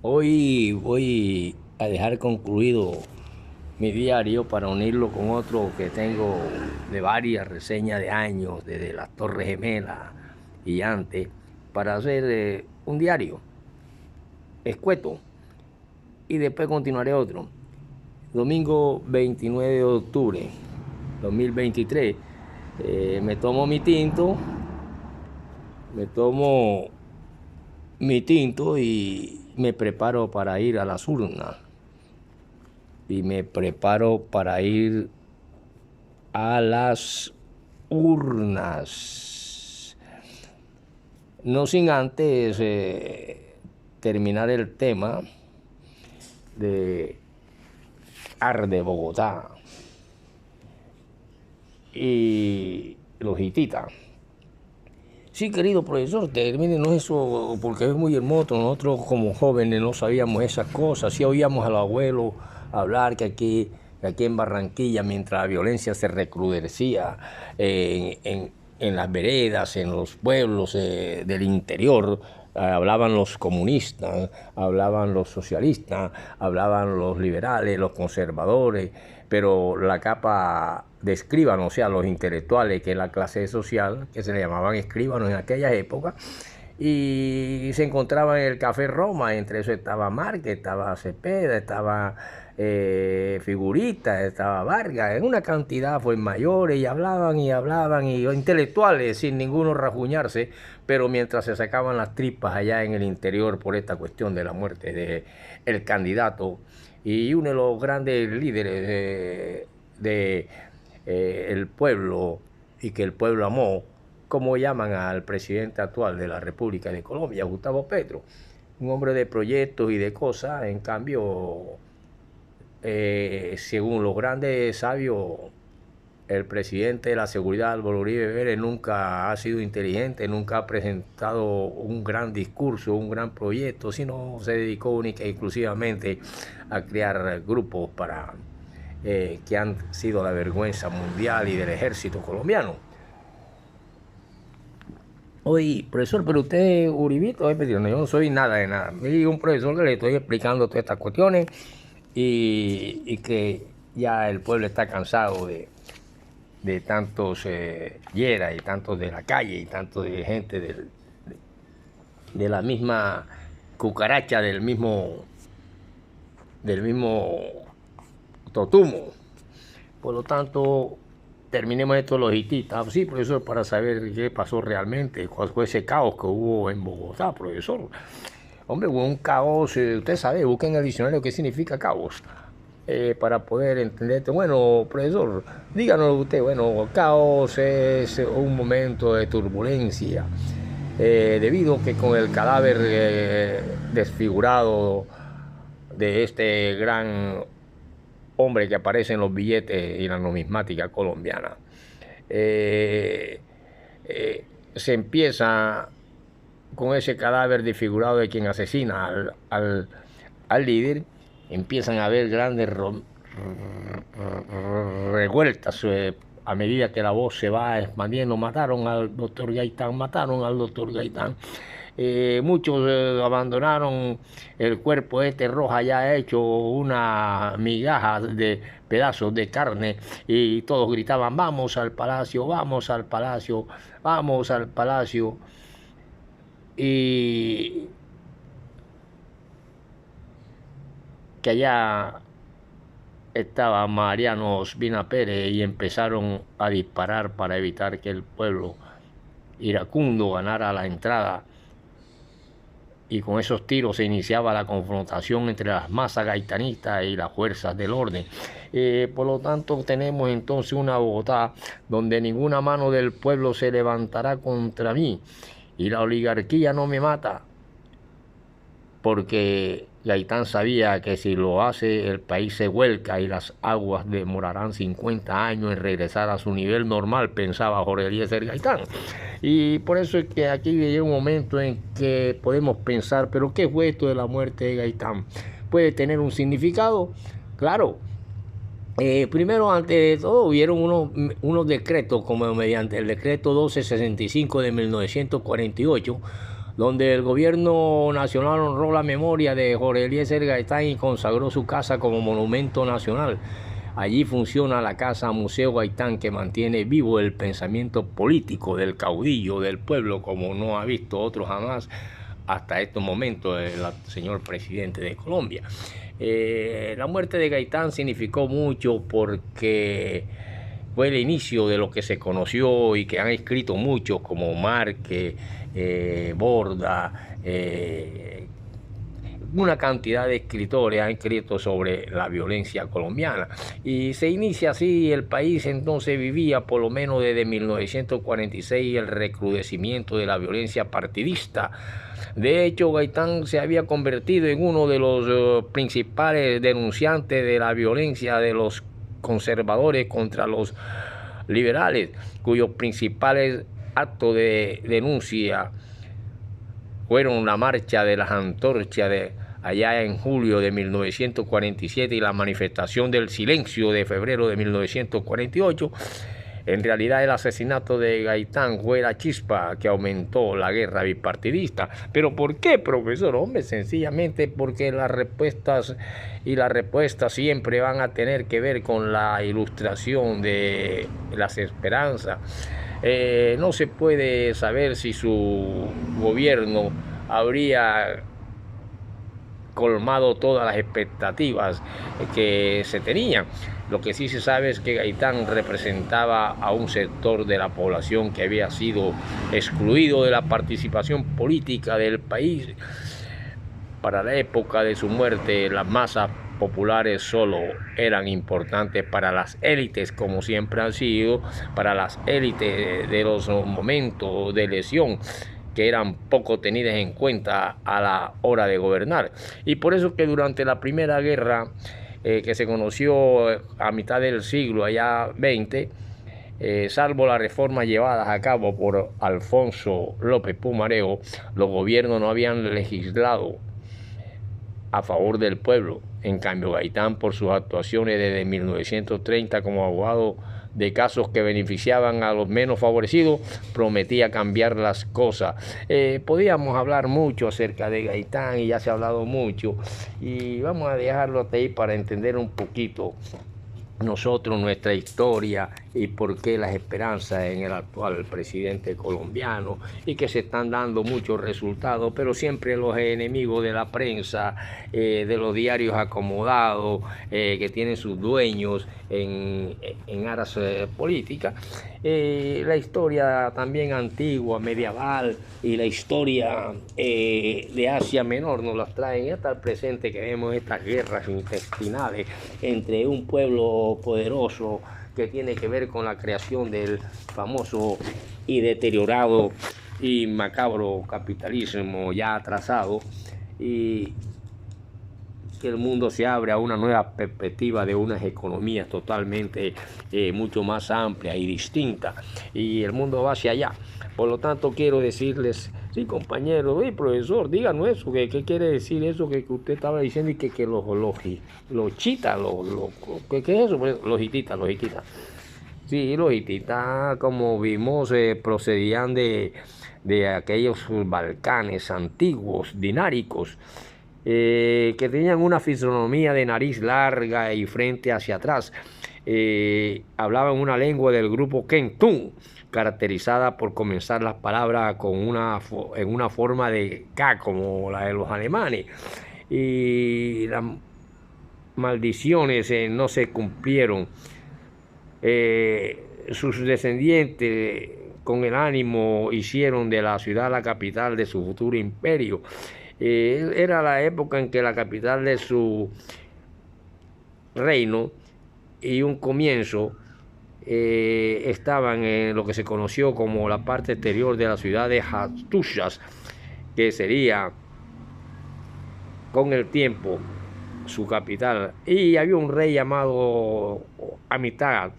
Hoy voy a dejar concluido mi diario para unirlo con otro que tengo de varias reseñas de años, desde las Torres Gemelas y antes, para hacer un diario escueto y después continuaré otro. Domingo 29 de octubre 2023, me tomo mi tinto y me preparo para ir a las urnas. Y me preparo para ir a las urnas. No sin antes terminar el tema de Arde Bogotá y los hititas. Sí, querido profesor, termínenos eso porque es muy hermoso. Nosotros como jóvenes no sabíamos esas cosas. Sí oíamos a los abuelos hablar que aquí en Barranquilla, mientras la violencia se recrudecía en las veredas, en los pueblos del interior, hablaban los comunistas, hablaban los socialistas, hablaban los liberales, los conservadores, pero la capa de escribanos, o sea, los intelectuales, que es la clase social, que se le llamaban escribanos en aquella época, y se encontraban en el Café Roma. Entre eso estaba Márquez, estaba Cepeda, estaba Figurita, estaba Vargas, en una cantidad pues mayores, y hablaban, y intelectuales sin ninguno rajuñarse, pero mientras se sacaban las tripas allá en el interior por esta cuestión de la muerte del candidato y uno de los grandes líderes el pueblo, y que el pueblo amó, como llaman al presidente actual de la República de Colombia, Gustavo Petro, un hombre de proyectos y de cosas. En cambio, según los grandes sabios, el presidente de la seguridad, Álvaro Uribe Vélez, nunca ha sido inteligente, nunca ha presentado un gran discurso, un gran proyecto, sino se dedicó única y exclusivamente a crear grupos que han sido la vergüenza mundial y del ejército colombiano. Oye, profesor, pero usted es uribito, yo no soy nada de nada. Soy un profesor que le estoy explicando todas estas cuestiones y que ya el pueblo está cansado de tantos yeras y tantos de la calle y tantos de gente de la misma cucaracha, del mismo totumo. Por lo tanto, terminemos esto de los hititas. Sí, profesor, para saber qué pasó realmente, cuál fue ese caos que hubo en Bogotá, profesor. Hombre, hubo un caos, usted sabe, busquen en el diccionario qué significa caos. Para poder entender. Bueno, profesor, díganos usted. Bueno, caos es un momento de turbulencia, debido a que con el cadáver desfigurado de este gran hombre que aparece en los billetes y la numismática colombiana, eh, se empieza con ese cadáver desfigurado de quien asesina al líder. Empiezan a haber grandes revueltas a medida que la voz se va expandiendo. Mataron al doctor Gaitán. Muchos abandonaron el cuerpo roja ya hecho una migaja de pedazos de carne, y todos gritaban: vamos al palacio, vamos al palacio, vamos al palacio. Y que allá estaba Mariano Ospina Pérez, y empezaron a disparar para evitar que el pueblo iracundo ganara la entrada, y con esos tiros se iniciaba la confrontación entre las masas gaitanistas y las fuerzas del orden. Por lo tanto, tenemos entonces una Bogotá donde ninguna mano del pueblo se levantará contra mí, y la oligarquía no me mata, porque Gaitán sabía que si lo hace el país se vuelca y las aguas demorarán 50 años en regresar a su nivel normal, pensaba Jorge Eliezer Gaitán. Y por eso es que aquí llega un momento en que podemos pensar: ¿pero qué fue esto de la muerte de Gaitán? ¿Puede tener un significado? Claro. Primero, antes de todo, hubieron unos decretos, como mediante el decreto 1265 de 1948, donde el gobierno nacional honró la memoria de Jorge Eliezer Gaitán y consagró su casa como monumento nacional. Allí funciona la Casa Museo Gaitán, que mantiene vivo el pensamiento político del caudillo del pueblo, como no ha visto otro jamás hasta estos momentos el señor presidente de Colombia. La muerte de Gaitán significó mucho porque fue el inicio de lo que se conoció y que han escrito muchos como Márquez, Borda, una cantidad de escritores han escrito sobre la violencia colombiana, y se inicia así. El país entonces vivía, por lo menos desde 1946, el recrudecimiento de la violencia partidista. De hecho, Gaitán se había convertido en uno de los principales denunciantes de la violencia de los conservadores contra los liberales, cuyos principales actos de denuncia fueron la marcha de las antorchas de allá en julio de 1947 y la manifestación del silencio de febrero de 1948. En realidad, el asesinato de Gaitán fue la chispa que aumentó la guerra bipartidista. ¿Pero por qué, profesor? Hombre, sencillamente porque las respuestas siempre van a tener que ver con la ilustración de las esperanzas. No se puede saber si su gobierno habría colmado todas las expectativas que se tenían. Lo que sí se sabe es que Gaitán representaba a un sector de la población que había sido excluido de la participación política del país. Para la época de su muerte, las masas populares solo eran importantes para las élites, como siempre han sido, para las élites de los momentos de elección, que eran poco tenidas en cuenta a la hora de gobernar. Y por eso que durante la Primera Guerra, que se conoció a mitad del siglo allá 20, salvo las reformas llevadas a cabo por Alfonso López Pumarejo, los gobiernos no habían legislado a favor del pueblo. En cambio, Gaitán, por sus actuaciones desde 1930 como abogado de casos que beneficiaban a los menos favorecidos, prometía cambiar las cosas. Podíamos hablar mucho acerca de Gaitán y ya se ha hablado mucho, y vamos a dejarlo hasta ahí para entender un poquito nosotros nuestra historia y por qué las esperanzas en el actual presidente colombiano, y que se están dando muchos resultados, pero siempre los enemigos de la prensa, de los diarios acomodados, que tienen sus dueños en aras políticas. La historia también antigua, medieval, y la historia de Asia Menor nos las traen hasta el presente, que vemos estas guerras intestinales entre un pueblo poderoso que tiene que ver con la creación del famoso y deteriorado y macabro capitalismo ya atrasado, y que el mundo se abre a una nueva perspectiva de unas economías totalmente mucho más amplias y distintas, y el mundo va hacia allá. Por lo tanto, quiero decirles, sí, compañero, oye, profesor, díganos eso, ¿qué quiere decir eso que usted estaba diciendo, y que los chitas, ¿qué es eso? Los hititas. Sí, los hititas, como vimos, procedían de aquellos Balcanes antiguos, dináricos, que tenían una fisonomía de nariz larga y frente hacia atrás. Hablaban una lengua del grupo Kentún, caracterizada por comenzar las palabras en una forma de K, como la de los alemanes. Y las maldiciones no se cumplieron. Sus descendientes, con el ánimo, hicieron de la ciudad la capital de su futuro imperio. Era la época en que la capital de su reino y un comienzo estaban en lo que se conoció como la parte exterior de la ciudad de Hattushas, que sería con el tiempo su capital. Y había un rey llamado Amital,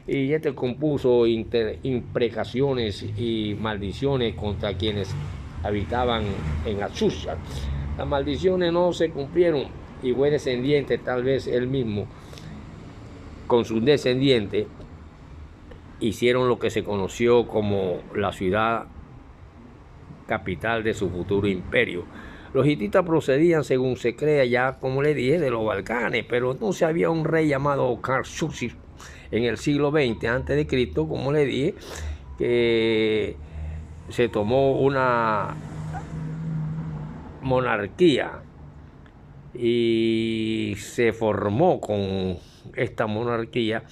y este compuso imprecaciones y maldiciones contra quienes habitaban en Hattushas. Las maldiciones no se cumplieron, y fue descendiente, tal vez él mismo con sus descendientes, hicieron lo que se conoció como la ciudad capital de su futuro imperio. Los hititas procedían, según se cree, ya como le dije, de los Balcanes, pero entonces había un rey llamado Khashoggi en el siglo XX a.C., como le dije, que se tomó una monarquía y se formó con esta monarquía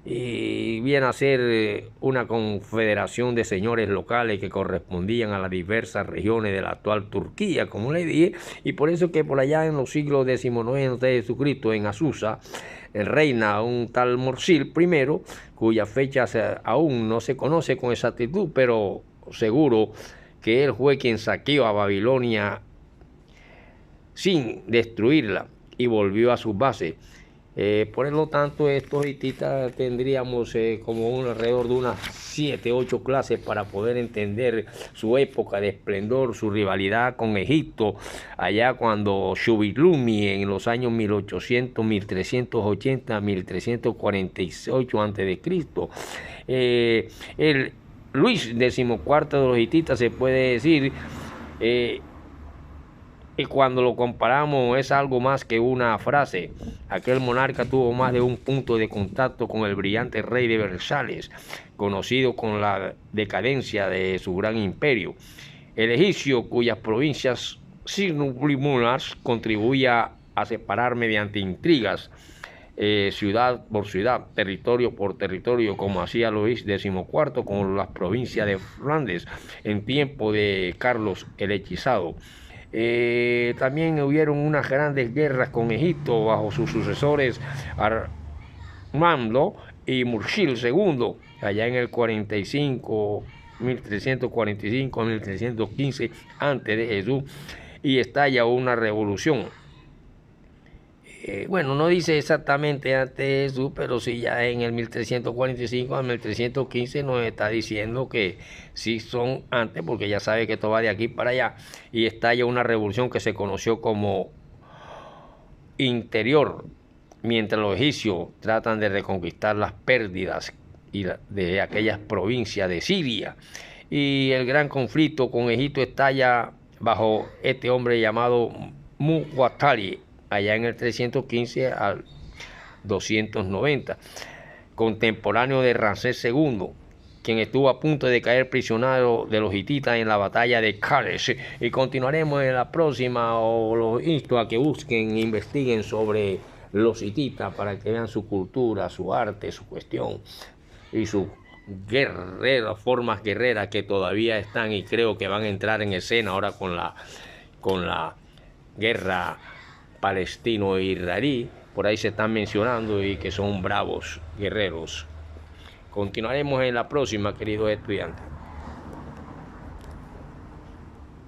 y viene a ser una confederación de señores locales que correspondían a las diversas regiones de la actual Turquía, como le dije, y por eso que por allá en los siglos XIX a.C., de Jesucristo, en Azusa, reina un tal Morsil I, cuya fecha aún no se conoce con exactitud, pero seguro que él fue quien saqueó a Babilonia sin destruirla y volvió a sus bases. Por lo tanto, estos hititas tendríamos como alrededor de unas 7, 8 clases para poder entender su época de esplendor, su rivalidad con Egipto, allá cuando Shubilumi en los años 1800, 1380, 1348 a.C. El Luis XIV de los hititas se puede decir y cuando lo comparamos es algo más que una frase. Aquel monarca tuvo más de un punto de contacto con el brillante rey de Versalles, conocido con la decadencia de su gran imperio. El egipcio, cuyas provincias circunvaladas contribuía a separar mediante intrigas, ciudad por ciudad, territorio por territorio, como hacía Luis XIV con las provincias de Flandes en tiempo de Carlos el Hechizado. También hubieron unas grandes guerras con Egipto bajo sus sucesores Armando y Mursil II, allá en el 1345 a 1315 antes de Jesús, y estalla una revolución. Bueno, no dice exactamente antes de Jesús, pero sí ya en el 1345 a 1315 nos está diciendo que sí son antes, porque ya sabe que esto va de aquí para allá, y estalla una revolución que se conoció como interior, mientras los egipcios tratan de reconquistar las pérdidas de aquellas provincias de Siria. Y el gran conflicto con Egipto estalla bajo este hombre llamado Muwatalli, allá en el 315 al 290, contemporáneo de Ramsés II, quien estuvo a punto de caer prisionero de los hititas en la batalla de Kadesh. Y continuaremos en la próxima, o los insto a que busquen e investiguen sobre los hititas para que vean su cultura, su arte, su cuestión y sus formas guerreras que todavía están y creo que van a entrar en escena ahora con la guerra palestino-israelí, por ahí se están mencionando y que son bravos guerreros. Continuaremos en la próxima, queridos estudiantes.